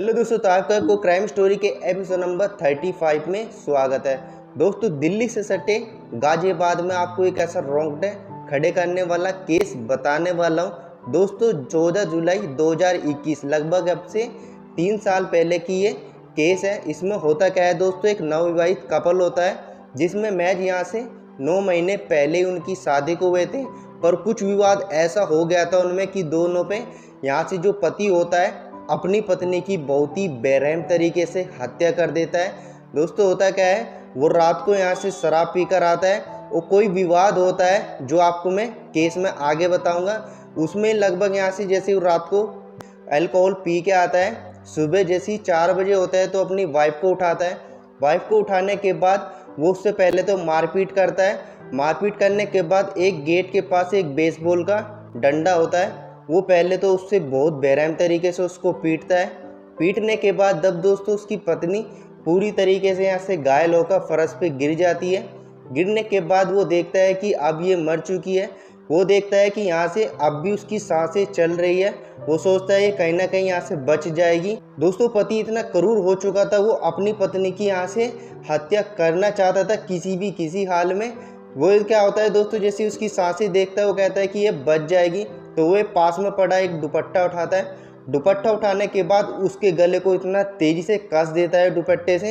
Hello दोस्तों, तो आपका को क्राइम स्टोरी के एपिसोड नंबर 35 में स्वागत है। दोस्तों, दिल्ली से सटे गाजियाबाद में आपको एक ऐसा रोंगटे खड़े करने वाला केस बताने वाला हूँ। दोस्तों, 14 जुलाई 2021 लगभग अब से 3 साल पहले की ये केस है। इसमें होता क्या है दोस्तों, एक नवविवाहित कपल होता है जिसमें मैच यहाँ से 9 महीने पहले ही उनकी शादी को हुए थे, पर कुछ विवाद ऐसा हो गया था उनमें कि दोनों पे यहाँ से जो पति होता है अपनी पत्नी की बहुत ही बेरहम तरीके से हत्या कर देता है। दोस्तों, होता क्या है, वो रात को यहाँ से शराब पीकर आता है और कोई विवाद होता है जो आपको मैं केस में आगे बताऊंगा। उसमें लगभग यहाँ से जैसे वो रात को अल्कोहल पी के आता है, सुबह जैसे ही 4 बजे होता है तो अपनी वाइफ को उठाता है। वाइफ को उठाने के बाद वो उससे पहले तो मारपीट करता है। मारपीट करने के बाद एक गेट के पास एक बेसबॉल का डंडा होता है, वो पहले तो उससे बहुत बेरहम तरीके से उसको पीटता है। पीटने के बाद जब दोस्तों उसकी पत्नी पूरी तरीके से यहाँ से घायल होकर फर्श पे गिर जाती है। गिरने के बाद वो देखता है कि अब ये मर चुकी है। वो देखता है कि यहाँ से अब भी उसकी सांसें चल रही है। वो सोचता है ये कहीं ना कहीं यहाँ से बच जाएगी। दोस्तों, पति इतना क्रूर हो चुका था, वो अपनी पत्नी की यहाँ से हत्या करना चाहता था किसी हाल में। वो क्या होता है दोस्तों, जैसे उसकी सांसें देखता है वो कहता है कि ये बच जाएगी, तो वो पास में पड़ा एक दुपट्टा उठाता है। दुपट्टा उठाने के बाद उसके गले को इतना तेज़ी से कस देता है दुपट्टे से।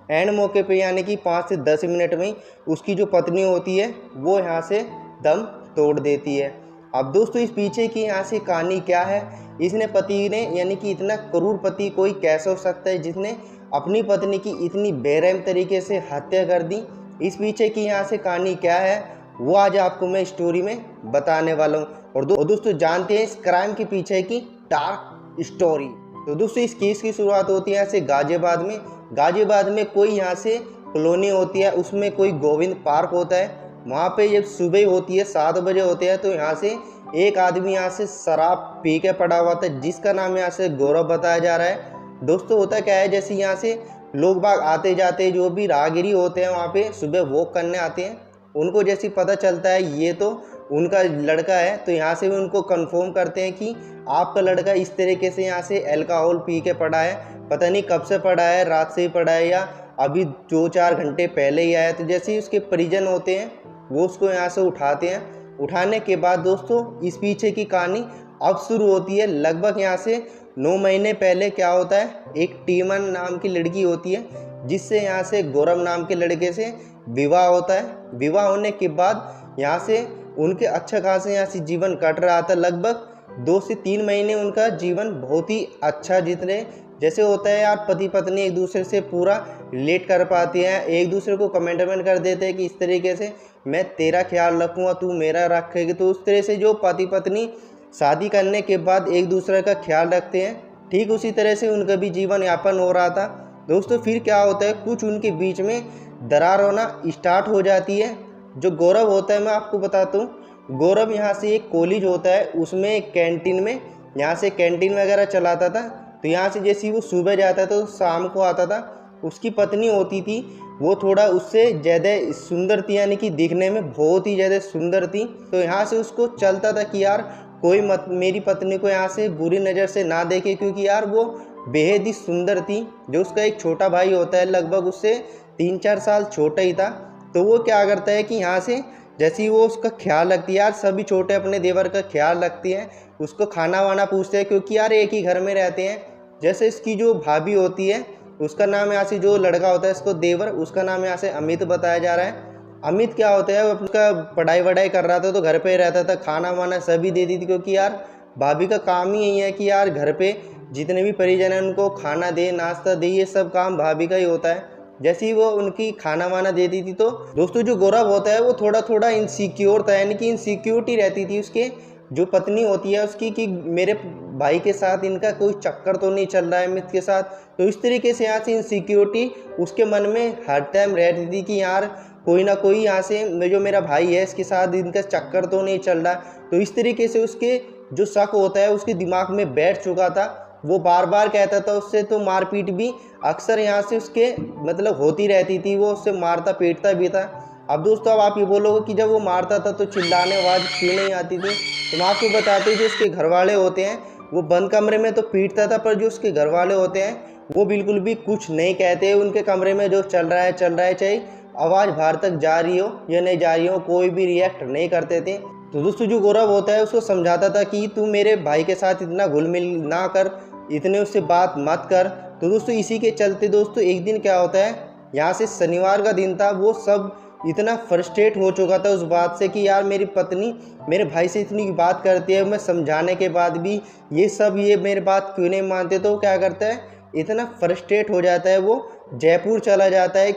एंड मौके पे यानी कि 5 से 10 मिनट में उसकी जो पत्नी होती है वो यहाँ से दम तोड़ देती है। अब दोस्तों, इस पीछे की यहाँ से कहानी क्या है, इसने पति ने यानी कि इतना क्रूर पति कोई कैसे हो सकता है जिसने अपनी पत्नी की इतनी बेरहम तरीके से हत्या कर दी। इस पीछे की यहाँ से कहानी क्या है वो आज आपको मैं स्टोरी में बताने वाला हूँ। और दोस्तों, जानते हैं इस क्राइम के पीछे की डार्क स्टोरी। तो दोस्तों, इस केस की शुरुआत होती है यहाँ से गाजियाबाद में। गाजियाबाद में कोई यहाँ से कॉलोनी होती है, उसमें कोई गोविंद पार्क होता है। वहाँ पे जब सुबह होती है 7 बजे होते हैं तो यहाँ से एक आदमी यहाँ से शराब पी के पड़ा हुआ था जिसका नाम यहाँ से गौरव बताया जा रहा है। दोस्तों, होता क्या है, जैसे यहाँ से लोग बाग आते जाते जो भी राहगीरी होते हैं वहाँ पे सुबह वॉक करने आते हैं, उनको जैसे पता चलता है ये तो उनका लड़का है, तो यहाँ से भी उनको कंफर्म करते हैं कि आपका लड़का इस तरीके से यहाँ से अल्कोहल पी के पड़ा है। पता नहीं कब से पड़ा है, रात से ही पड़ा है या अभी 2-4 घंटे पहले ही आया। तो जैसे ही उसके परिजन होते हैं वो उसको यहाँ से उठाते हैं। उठाने के बाद दोस्तों, इस पीछे की कहानी अब शुरू होती है। लगभग यहाँ से 9 महीने पहले क्या होता है, एक टीमन नाम की लड़की होती है जिससे यहाँ से गौरव नाम के लड़के से विवाह होता है। विवाह होने के बाद यहाँ से उनके अच्छा खासा यहाँ से जीवन कट रहा था। लगभग 2 से 3 महीने उनका जीवन बहुत ही अच्छा जितने जैसे होता है यार, पति पत्नी एक दूसरे से पूरा रिलेट कर पाते हैं, एक दूसरे को कमेंटमेंट कर देते हैं कि इस तरीके से मैं तेरा ख्याल रखूँगा, तू मेरा रखेगी। तो उस तरह से जो पति पत्नी शादी करने के बाद एक दूसरे का ख्याल रखते हैं, ठीक उसी तरह से उनका भी जीवन यापन हो रहा था। दोस्तों, फिर क्या होता है, कुछ उनके बीच में दरार होना स्टार्ट हो जाती है। जो गौरव होता है, मैं आपको बताता हूँ, गौरव यहाँ से एक कॉलेज होता है, उसमें एक कैंटीन में यहाँ से कैंटीन वगैरह चलाता था। तो यहाँ से जैसे ही वो सुबह जाता था तो शाम को आता था। उसकी पत्नी होती थी, वो थोड़ा उससे ज़्यादा सुंदर थी, यानी कि दिखने में बहुत ही ज़्यादा सुंदर थी। तो यहाँ से उसको चलता था कि यार कोई मत मेरी पत्नी को यहाँ से बुरी नज़र से ना देखे, क्योंकि यार वो बेहद ही सुंदर थी। जो उसका एक छोटा भाई होता है, लगभग उससे 3-4 साल छोटा ही था। तो वो क्या करता है कि यहाँ से जैसे ही वो उसका ख्याल रखती है, यार सभी छोटे अपने देवर का ख्याल रखती हैं, उसको खाना वाना पूछते हैं, क्योंकि यार एक ही घर में रहते हैं। जैसे इसकी जो भाभी होती है, उसका नाम यहाँ से जो लड़का होता है इसको देवर, उसका नाम यहाँ से अमित बताया जा रहा है। अमित क्या होता है, वो उसका पढ़ाई वढ़ाई कर रहा था तो घर पे ही रहता था, खाना वाना सभी दे दी थी, क्योंकि यार भाभी का काम ही यही है कि यार घर पे जितने भी परिजन हैं उनको खाना दे, नाश्ता दे, ये सब काम भाभी का ही होता है। जैसे ही वो उनकी खाना वाना दे दी थी, तो दोस्तों जो गौरव होता है वो थोड़ा थोड़ा इनसिक्योर था, यानी कि इनसिक्योरिटी रहती थी उसके जो पत्नी होती है उसकी, कि मेरे भाई के साथ इनका कोई चक्कर तो नहीं चल रहा है अमित के साथ। तो इस तरीके से यहाँ से इनसिक्योरिटी उसके मन में हर टाइम रहती थी कि यार कोई ना कोई यहाँ से जो मेरा भाई है इसके साथ इनका चक्कर तो नहीं चल रहा। तो इस तरीके से उसके जो शक होता है उसके दिमाग में बैठ चुका था। वो बार बार कहता था उससे, तो मारपीट भी अक्सर यहाँ से उसके मतलब होती रहती थी, वो उससे मारता पीटता भी था। अब दोस्तों, अब आप ये बोलोगे कि जब वो मारता था तो चिल्लाने आवाज़ क्यों नहीं आती थी, तो मैं आपको बताती हूँ जो उसके घर वाले होते हैं वो बंद कमरे में तो पीटता था, पर जो उसके घर वाले होते हैं वो बिल्कुल भी कुछ नहीं कहते। उनके कमरे में जो चल रहा है, चाहे आवाज़ बाहर तक जा रही हो या नहीं जा रही हो, कोई भी रिएक्ट नहीं करते थे। तो दोस्तों जो गौरव होता है उसको समझाता था कि तू मेरे भाई के साथ इतना घुल मिल ना कर, इतने उससे बात मत कर। तो दोस्तों इसी के चलते दोस्तों एक दिन क्या होता है, यहाँ से शनिवार का दिन था, वो सब इतना फ्रस्ट्रेट हो चुका था उस बात से कि यार मेरी पत्नी मेरे भाई से इतनी बात करती है, मैं समझाने के बाद भी ये मेरी बात क्यों नहीं मानते। तो क्या करता है, इतना फ्रस्ट्रेट हो जाता है, वो जयपुर चला जाता है,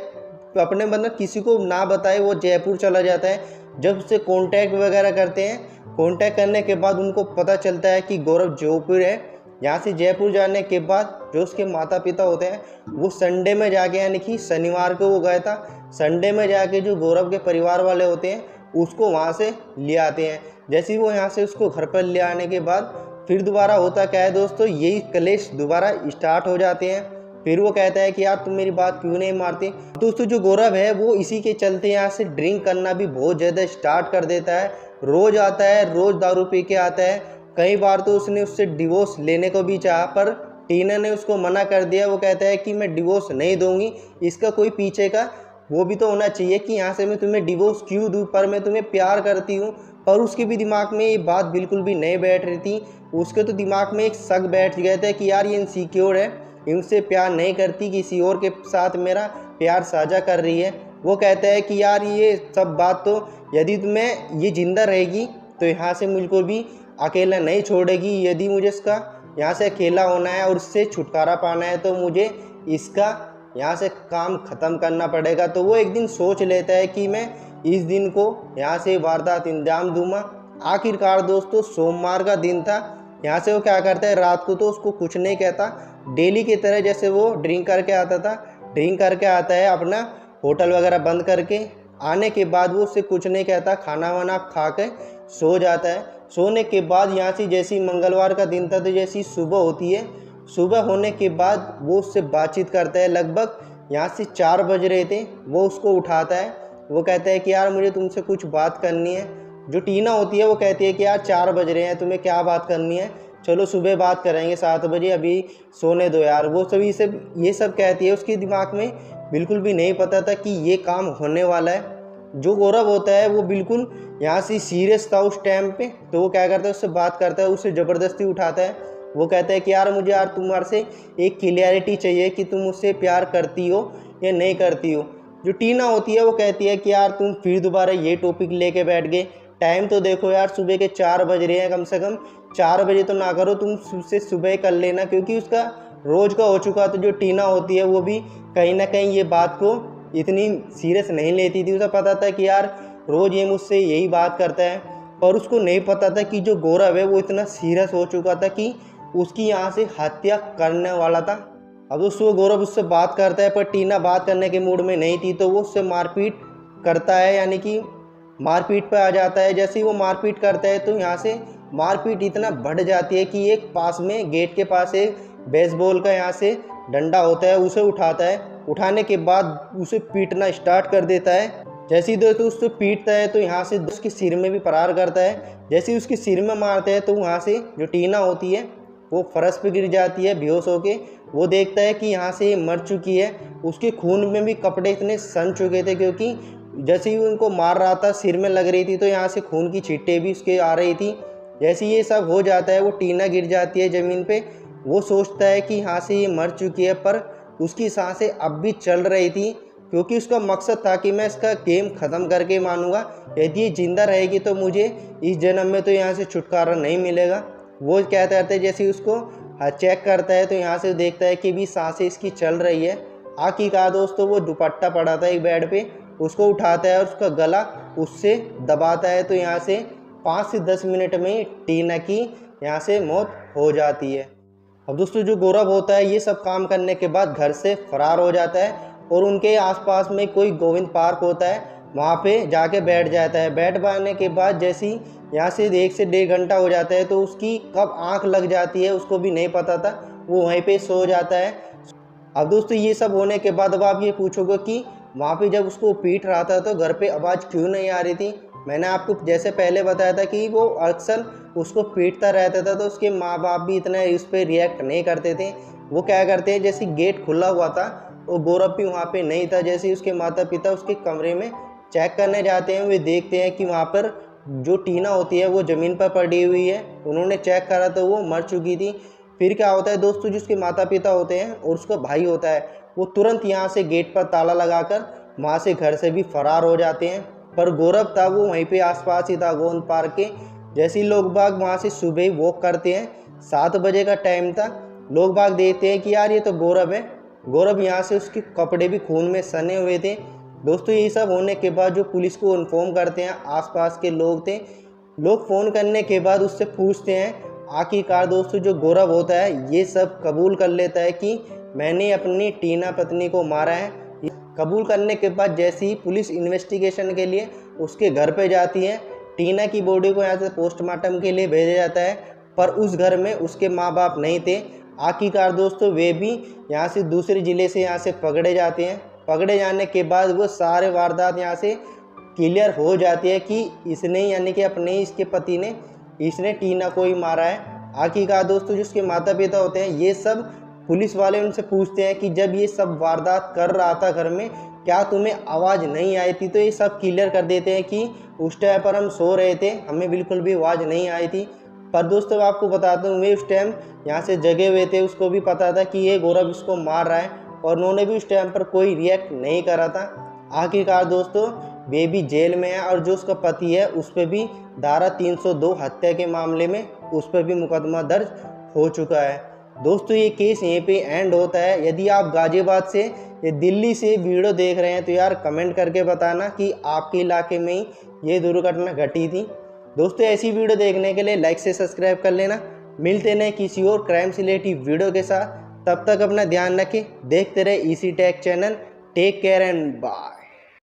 अपने मतलब किसी को ना बताए वो जयपुर चला जाता है। जब उससे कांटेक्ट वगैरह करते हैं, कांटेक्ट करने के बाद उनको पता चलता है कि गौरव जयपुर है। यहाँ से जयपुर जाने के बाद जो उसके माता पिता होते हैं वो संडे में जाके, यानी कि शनिवार को वो गया था, संडे में जाके जो गौरव के परिवार वाले होते हैं उसको वहाँ से ले आते हैं। जैसे ही वो यहाँ से उसको घर पर ले आने के बाद फिर दोबारा होता क्या है दोस्तों, यही कलेश दोबारा स्टार्ट हो जाते हैं। फिर वो कहता है कि यार तुम मेरी बात क्यों नहीं मारते। दोस्तों जो गौरव है वो इसी के चलते यहाँ से ड्रिंक करना भी बहुत ज़्यादा स्टार्ट कर देता है। रोज़ आता है, रोज़ दारू पी के आता है। कई बार तो उसने उससे डिवोर्स लेने को भी चाहा, पर टीना ने उसको मना कर दिया। वो कहता है कि मैं डिवोर्स नहीं दूंगी, इसका कोई पीछे का वो भी तो होना चाहिए कि यहाँ से मैं तुम्हें डिवोर्स क्यों दूँ, पर मैं तुम्हें प्यार करती हूँ। पर उसके भी दिमाग में ये बात बिल्कुल भी नहीं बैठ रही थी। उसके तो दिमाग में एक शक बैठ गया था कि यार ये इनसिक्योर है, इनसे प्यार नहीं करती, किसी और के साथ मेरा प्यार साझा कर रही है। वो कहता है कि यार ये सब बात तो, यदि तुम्हें ये जिंदा रहेगी तो यहाँ से मुझको भी अकेला नहीं छोड़ेगी। यदि मुझे इसका यहाँ से अकेला होना है और इससे छुटकारा पाना है तो मुझे इसका यहाँ से काम ख़त्म करना पड़ेगा। तो वो एक दिन सोच लेता है कि मैं इस दिन को यहाँ से वारदात इंजाम दूंगा। आखिरकार दोस्तों सोमवार का दिन था। यहाँ से वो क्या करता है, रात को तो उसको कुछ नहीं कहता, डेली की तरह जैसे वो ड्रिंक करके आता था, ड्रिंक करके आता है, अपना होटल वगैरह बंद करके आने के बाद वो उससे कुछ नहीं कहता, खाना वाना खा के सो जाता है। सोने के बाद यहाँ से जैसी मंगलवार का दिन था तो जैसी सुबह होती है, सुबह होने के बाद वो उससे बातचीत करता है। लगभग यहाँ से 4 बज रहे थे। वो उसको उठाता है, वो कहता है कि यार मुझे तुमसे कुछ बात करनी है। जो टीना होती है वो कहती है कि यार 4 बज रहे हैं, तुम्हें क्या बात करनी है, चलो सुबह बात करेंगे 7 बजे, अभी सोने दो यार। वो सभी से ये सब कहती है। उसके दिमाग में बिल्कुल भी नहीं पता था कि ये काम होने वाला है। जो गौरव होता है वो बिल्कुल यहाँ से सीरियस था उस टाइम पे। तो वो क्या करता है, उससे बात करता है, उससे ज़बरदस्ती उठाता है। वो कहता है कि यार मुझे यार तुम्हारे से एक क्लियरिटी चाहिए कि तुम मुझसे प्यार करती हो या नहीं करती हो। जो टीना होती है वो कहती है कि यार तुम फिर दोबारा ये टॉपिक लेके बैठ गए, टाइम तो देखो यार सुबह के 4 बज रहे हैं, कम से कम 4 बजे तो ना करो, तुम से सुबह कर लेना। क्योंकि उसका रोज़ का हो चुका। तो जो टीना होती है वो भी कहीं ना कहीं ये बात को इतनी सीरियस नहीं लेती थी। उसे पता था कि यार रोज़ ये मुझसे यही बात करता है, पर उसको नहीं पता था कि जो गौरव है वो इतना सीरियस हो चुका था कि उसकी यहाँ से हत्या करने वाला था। अब उसको गौरव उससे बात करता है, पर टीना बात करने के मूड में नहीं थी, तो वो उससे मारपीट करता है, यानी कि मारपीट पर आ जाता है। जैसे ही वो मारपीट करता है तो यहाँ से मारपीट इतना बढ़ जाती है कि एक पास में गेट के पास एक बेसबॉल का यहाँ से डंडा होता है, उसे उठाता है। उठाने के बाद उसे पीटना स्टार्ट कर देता है। जैसे ही दोस्तों उससे पीटता है तो यहाँ से उसके सिर में भी प्रहार करता है। जैसे ही उसके सिर में मारता है तो वहाँ से जो टीना होती है वो फर्श पे गिर जाती है बेहोश होके। वो देखता है कि यहाँ से ये मर चुकी है। उसके खून में भी कपड़े इतने सन चुके थे, क्योंकि जैसे ही उनको मार रहा था सिर में लग रही थी, तो यहाँ से खून की छींटें भी उसके आ रही थी। जैसे ये सब हो जाता है वो टीना गिर जाती है ज़मीन पे। वो सोचता है कि यहाँ से ये मर चुकी है, पर उसकी सांसें अब भी चल रही थी, क्योंकि उसका मकसद था कि मैं इसका गेम ख़त्म करके मानूंगा। यदि ये ज़िंदा रहेगी तो मुझे इस जन्म में तो यहाँ से छुटकारा नहीं मिलेगा। वो कहते रहते जैसे ही उसको चेक करता है तो यहाँ से देखता है कि भी सांसें इसकी चल रही है। आखिरकार दोस्तों वो दुपट्टा पड़ा था एक बेड पे, उसको उठाता है और उसका गला उससे दबाता है। तो यहाँ से 5 से 10 मिनट में टीना की यहाँ से मौत हो जाती है। अब दोस्तों जो गौरव होता है ये सब काम करने के बाद घर से फरार हो जाता है और उनके आसपास में कोई गोविंद पार्क होता है, वहाँ पे जाके बैठ जाता है। बैठ पाने के बाद जैसी यहाँ से 1 से 1.5 घंटा हो जाता है, तो उसकी कब आँख लग जाती है उसको भी नहीं पता था, वो वहीं पे सो जाता है। अब दोस्तों ये सब होने के बाद अब आप ये पूछोगे कि वहाँ पे जब उसको पीट रहा था तो घर पे आवाज़ क्यों नहीं आ रही थी। मैंने आपको जैसे पहले बताया था कि वो अक्सर उसको पीटता रहता था, तो उसके माँ बाप भी इतना उस पर रिएक्ट नहीं करते थे। वो क्या करते हैं, जैसे गेट खुला हुआ था और गौरव भी वहाँ पे नहीं था, जैसे उसके माता पिता उसके कमरे में चेक करने जाते हैं, वे देखते हैं कि वहाँ पर जो टीना होती है वो ज़मीन पर पड़ी हुई है। उन्होंने चेक करा तो वो मर चुकी थी। फिर क्या होता है दोस्तों, जो उसके माता पिता होते हैं और उसका भाई होता है, वो तुरंत यहाँ से गेट पर ताला लगाकर वहाँ से घर से भी फरार हो जाते हैं। पर गौरव था वो वहीं पे आसपास ही था, गोंद पार्क के। जैसे ही लोग बाग वहाँ से सुबह ही वॉक करते हैं, 7 बजे का टाइम था, लोग बाग देखते हैं कि यार ये तो गौरव है। गौरव यहाँ से उसके कपड़े भी खून में सने हुए थे। दोस्तों ये सब होने के बाद जो पुलिस को इन्फॉर्म करते हैं, आसपास के लोग थे, लोग फ़ोन करने के बाद उससे पूछते हैं। आखिरकार दोस्तों जो गौरव होता है ये सब कबूल कर लेता है कि मैंने अपनी टीना पत्नी को मारा है। कबूल करने के बाद जैसे ही पुलिस इन्वेस्टिगेशन के लिए उसके घर पे जाती है, टीना की बॉडी को यहाँ से पोस्टमार्टम के लिए भेजा जाता है, पर उस घर में उसके माँ बाप नहीं थे। आखिरकार दोस्तों वे भी यहाँ से दूसरे ज़िले से यहाँ से पकड़े जाते हैं। पकड़े जाने के बाद वो सारे वारदात यहाँ से क्लियर हो जाती है कि इसने यानी कि अपने इसके पति ने इसने टीना को ही मारा है। आखिरकार दोस्तों जो उसके माता पिता होते हैं, ये सब पुलिस वाले उनसे पूछते हैं कि जब ये सब वारदात कर रहा था घर में, क्या तुम्हें आवाज़ नहीं आई थी? तो ये सब क्लियर कर देते हैं कि उस टाइम पर हम सो रहे थे, हमें बिल्कुल भी आवाज़ नहीं आई थी। पर दोस्तों आपको बताता हूँ, वे उस टाइम यहाँ से जगे हुए थे, उसको भी पता था कि ये गौरव इसको मार रहा है, और उन्होंने भी उस टाइम पर कोई रिएक्ट नहीं करा था। आखिरकार दोस्तों वे भी जेल में है, और जो उसका पति है उस पर भी धारा 302 हत्या के मामले में उस पर भी मुकदमा दर्ज हो चुका है। दोस्तों ये केस यहीं पे एंड होता है। यदि आप गाजियाबाद से या दिल्ली से वीडियो देख रहे हैं तो यार कमेंट करके बताना कि आपके इलाके में ही ये दुर्घटना घटी थी। दोस्तों ऐसी वीडियो देखने के लिए लाइक से सब्सक्राइब कर लेना। मिलते हैं किसी और क्राइम से रिलेटेड वीडियो के साथ, तब तक अपना ध्यान रखें, देखते रहे इसी tech channel. Tech care and bye.